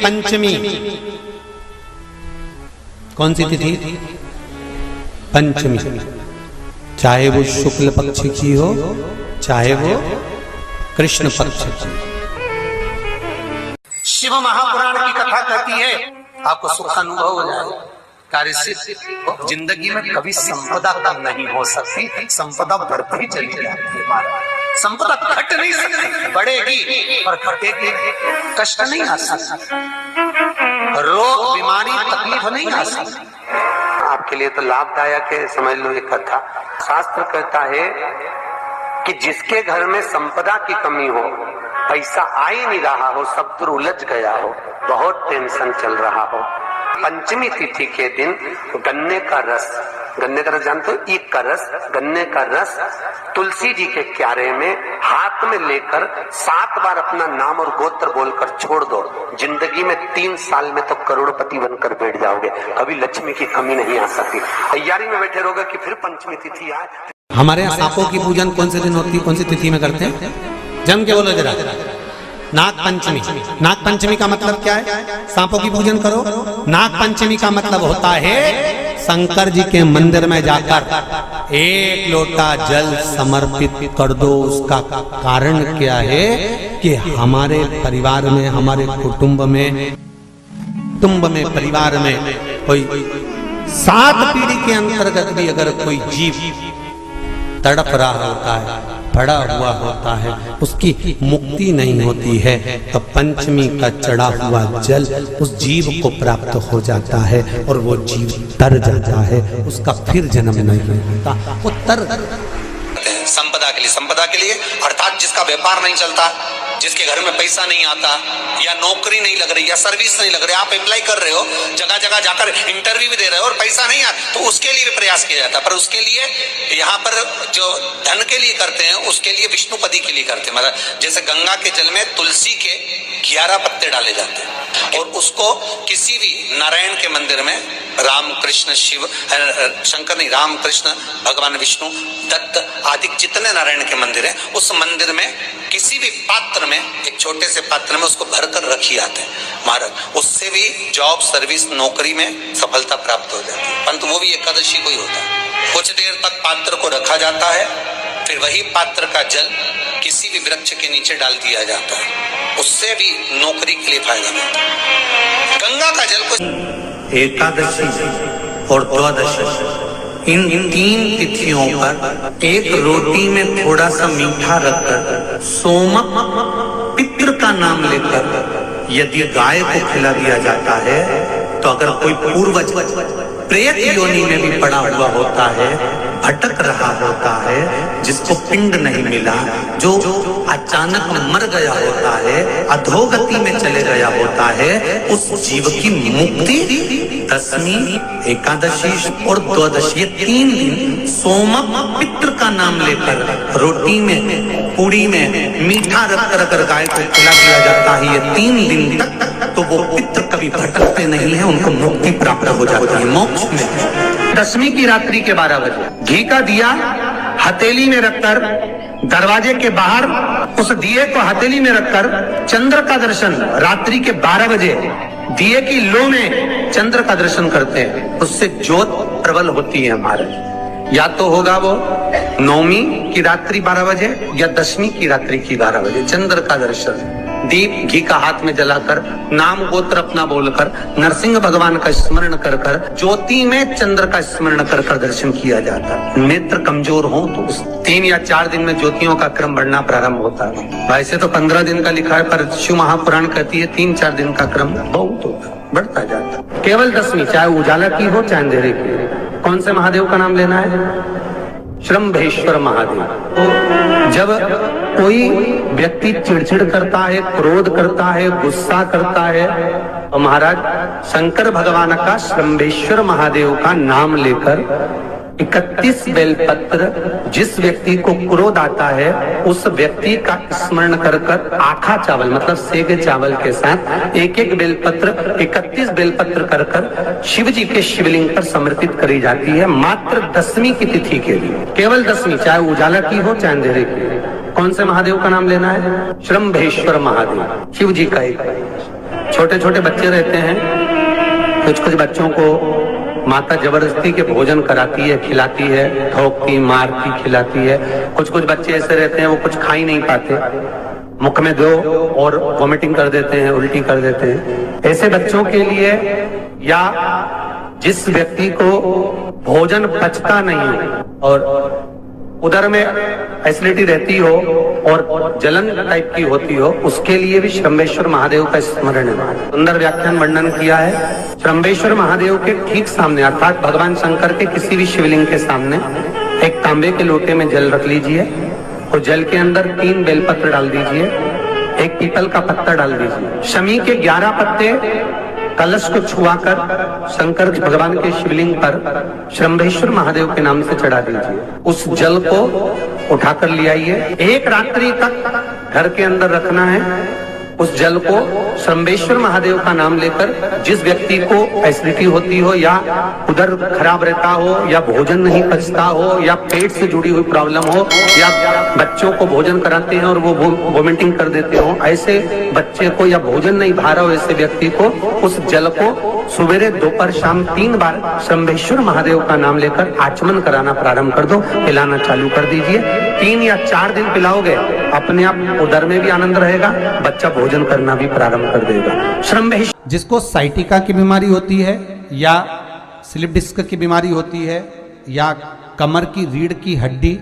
पंचमी, कौन सी तिथि? पंचमी, चाहे वो शुक्ल पक्ष की हो चाहे वो कृष्ण पक्ष की। शिव महापुराण की कथा कहती है आपको सुख अनुभव हो जाएगा। कार्य सिद्ध जिंदगी में कभी संपदा कम नहीं हो सकती, संपदा बढ़ती चली जाती है। संपदा घट नहीं सकती, बढ़ेगी और घटेगी। कष्ट नहीं आ सकता, रोग बीमारी तकलीफ नहीं आ सकती। आपके लिए तो लाभदायक है, समझ लो ये कथा। शास्त्र कहता है कि जिसके घर में संपदा की कमी हो, पैसा आ ही नहीं रहा हो, सब दूर उलझ गया हो, बहुत टेंशन चल रहा हो, पंचमी तिथि के दिन गन्ने का रस जानते हो? ईख का रस, गन्ने का रस तुलसी जी के क्यारे में हाथ में लेकर 7 बार अपना नाम और गोत्र बोलकर छोड़ दो। जिंदगी में 3 साल में तो करोड़पति बनकर बैठ जाओगे, कभी लक्ष्मी की कमी नहीं आ सकती। तैयारी में बैठे रहोगे कि फिर पंचमी तिथि आए। हमारे यहाँ सांपों की पूजन कौन से दिन होती है, कौन सी तिथि में करते हैं? जम के बोलो जरा। नाग पंचमी। नाग पंचमी का मतलब क्या है? सांपों की पूजन करो। नाग पंचमी का मतलब होता है शंकर जी के मंदिर में जाकर 1 लोटा जल समर्पित कर दो। उसका कारण क्या है कि हमारे परिवार में, हमारे कुटुंब में, परिवार में कोई 7 पीढ़ी के अंतर्गत भी अगर कोई जीव तड़प रहा होता है, पड़ा हुआ होता है, उसकी मुक्ति नहीं होती है, तो पंचमी का चढ़ा हुआ जल उस जीव को प्राप्त हो जाता है और वो जीव तर जाता है, उसका फिर जन्म नहीं होता। वो तर संपदा के लिए अर्थात जिसका व्यापार नहीं चलता, जिसके घर में पैसा नहीं आता, या नौकरी नहीं लग रही, या सर्विस नहीं लग रही, आप अप्लाई कर रहे हो, जगह जगह जाकर इंटरव्यू भी दे रहे हो और पैसा नहीं आता, तो उसके लिए भी प्रयास किया जाता है। पर उसके लिए यहाँ पर जो धन के लिए करते हैं, उसके लिए विष्णुपदी के लिए करते हैं। मतलब जैसे गंगा के जल में तुलसी के 11 पत्ते डाले जाते हैं और उसको किसी भी नारायण के मंदिर में राम कृष्ण शिव शंकर नहीं, राम कृष्ण भगवान विष्णु दत्त आदि जितने नारायण के मंदिर हैं, उस मंदिर में किसी भी पात्र में, एक छोटे से पात्र में उसको भरकर रखी आते हैं महाराज। उससे भी जॉब, सर्विस, नौकरी में सफलता प्राप्त हो जाती है। परंतु वो भी एकादशी को ही होता है। कुछ देर तक पात्र को रखा जाता है, फिर वही पात्र का जल किसी भी वृक्ष के नीचे डाल दिया जाता है, उससे भी नौकरी के लिए फायदा मिलता है। गंगा का जल को एकादशी और द्वादशी, इन 3 तिथियों पर एक रोटी में थोड़ा सा मीठा रखकर सोमक पितृ का नाम लेकर यदि गाय को खिला दिया जाता है, तो अगर कोई पूर्वज प्रेत योनि में भी पड़ा हुआ होता है, भटक रहा होता है, जिसको पिंड नहीं मिला, जो अचानक मर गया होता है, अधोगति में चले गया होता है, उस जीव की मुक्ति दशमी, एकादशी और द्वादशी, ये 3 दिन सोमक पितृ का नाम लेकर रोटी में, पूड़ी में मीठा रखकर अगर गाय को खिला दिया जाता है, ये 3 दिन तक, तो वो पितृ कभी भटकते नहीं है, उनको मुक्ति प्राप्त हो जाती है मोक्ष में। दशमी की रात्रि के 12 बजे घी का दिया हथेली में रखकर, दरवाजे के बाहर उस दिए को हथेली में रखकर चंद्र का दर्शन रात्रि के 12 बजे दिए की लो में चंद्र का दर्शन करते हैं, उससे ज्योत प्रबल होती है हमारे। या तो होगा वो नवमी की रात्रि 12 बजे या दशमी की रात्रि की 12 बजे चंद्र का दर्शन, दीप घी का हाथ में जलाकर, नाम गोत्र अपना बोलकर, नरसिंह भगवान का स्मरण कर कर, ज्योति में चंद्र का स्मरण कर कर दर्शन किया जाता है। नेत्र कमजोर हो तो 3 या 4 दिन में ज्योतियों का क्रम बढ़ना प्रारंभ होता है। वैसे तो 15 दिन का लिखा है, पर शिव महापुराण कहती है 3-4 दिन का क्रम बहुत होता है, बढ़ता जाता है। केवल दशमी, चाहे उजाला की हो चाहे अंधेरे की। कौन से महादेव का नाम लेना है? श्रम्भेश्वर महादेव। तो जब कोई व्यक्ति चिड़चिड़ करता है, क्रोध करता है, गुस्सा करता है, तो महाराज शंकर भगवान का श्रम्भेश्वर महादेव का नाम लेकर 31 बेलपत्र, जिस व्यक्ति को क्रोध आता है उस व्यक्ति का स्मरण कर कर आखा चावल मतलब सेगे चावल के साथ 1-1 बेलपत्र, 31 बेलपत्र कर कर शिव जी के शिवलिंग पर समर्पित करी जाती है, मात्र दशमी की तिथि के लिए। केवल दशमी, चाहे उजाला की हो चाहे अंधेरे की। कौन से महादेव का नाम लेना है? श्रम्भेश्वर महादेव, शिव जी का एक छोटे छोटे बच्चे रहते हैं, कुछ कुछ बच्चों को माता जबरदस्ती के भोजन कराती है, खिलाती है, ठोकती, मारती, खिलाती है। कुछ कुछ बच्चे ऐसे रहते हैं वो कुछ खा ही नहीं पाते, मुख में दो और वॉमिटिंग कर देते हैं, उल्टी कर देते हैं। ऐसे बच्चों के लिए या जिस व्यक्ति को भोजन पचता नहीं हो और उदर में एसिडिटी रहती हो और जलन टाइप की होती हो, उसके लिए भी श्रम्भेश्वर महादेव का स्मरण है। सुंदर व्याख्यान वर्णन किया है। श्रम्भेश्वर महादेव के ठीक सामने अर्थात भगवान शंकर के किसी भी शिवलिंग के सामने एक तांबे के लोटे में जल रख लीजिए और जल के अंदर 3 बेलपत्र डाल दीजिए, एक पीपल का पत्ता डाल दीजिए, शमी के 11 पत्ते कलश को छुआकर शंकर भगवान के शिवलिंग पर श्रम्भेश्वर महादेव के नाम से चढ़ा दीजिए। उस जल को उठाकर ले आइए, 1 रात्रि तक घर के अंदर रखना है। उस जल को श्रम्भेश्वर महादेव का नाम लेकर जिस व्यक्ति को एसिडिटी होती हो या उदर खराब रहता हो या भोजन नहीं पचता हो या पेट से जुड़ी हुई प्रॉब्लम हो या बच्चों को भोजन कराते हैं और वो वोमिटिंग कर देते हो, ऐसे बच्चे को या भोजन नहीं भा रहा हो ऐसे व्यक्ति को उस जल को सवेरे, दोपहर, शाम 3 बार श्रम्भेश्वर महादेव का नाम लेकर आचमन कराना प्रारंभ कर दो, पिलाना चालू कर दीजिए। 3 या 4 दिन पिलाओगे, अपने आप उदर में भी आनंद रहेगा, बच्चा भोजन करना भी प्रारंभ कर देगा। श्रम्भेश्वर जिसको साइटिका की बीमारी होती है या स्लिप डिस्क की बीमारी होती है या कमर की रीढ़ की हड्डी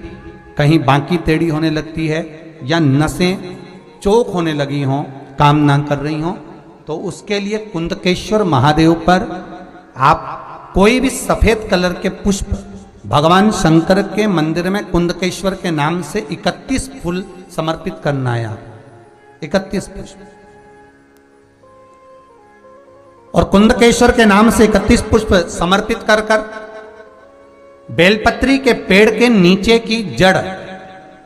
कहीं बांकी टेढ़ी होने लगती है या नसें चोक होने लगी हों, काम ना कर रही हों, तो उसके लिए कुंदकेश्वर महादेव पर आप कोई भी सफेद कलर के पुष्प भगवान शंकर के मंदिर में कुंदकेश्वर के नाम से 31 फूल समर्पित करना है। 31 पुष्प और कुंदकेश्वर के नाम से 31 पुष्प समर्पित कर कर बेलपत्री के पेड़ के नीचे की जड़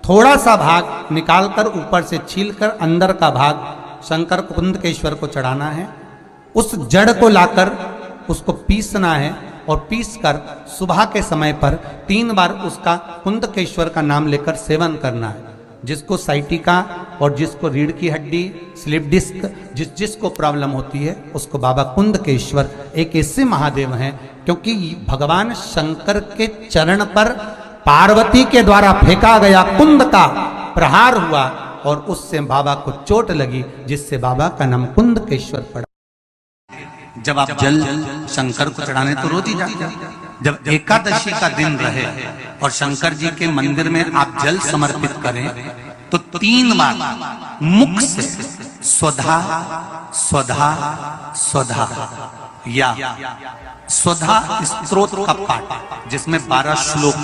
थोड़ा सा भाग निकालकर ऊपर से छीलकर अंदर का भाग शंकर कुंदकेश्वर को चढ़ाना है। उस जड़ को लाकर उसको पीसना है और पीसकर सुबह के समय पर 3 बार उसका कुंदकेश्वर का नाम लेकर सेवन करना है। जिसको साइटिका और जिसको रीढ़ की हड्डी, स्लिप डिस्क, जिसको प्रॉब्लम होती है उसको बाबा कुंदकेश्वर एक ऐसे महादेव हैं क्योंकि भगवान शंकर के चरण पर पार्वती के द्वारा फेंका गया कुंद का प्रहार हुआ और उससे बाबा को चोट लगी, जिससे बाबा का नाम कुंदकेश्वर पड़ा। जब आप जल शंकर को चढ़ाने तो रोज ही जाते, जब एकादशी का दिन रहे और शंकर जी के मंदिर में आप जल समर्पित करें तो 3 बार मुख से स्वधा स्वधा स्वधा या स्वधा स्तोत्र का पाठ जिसमें 12 श्लोक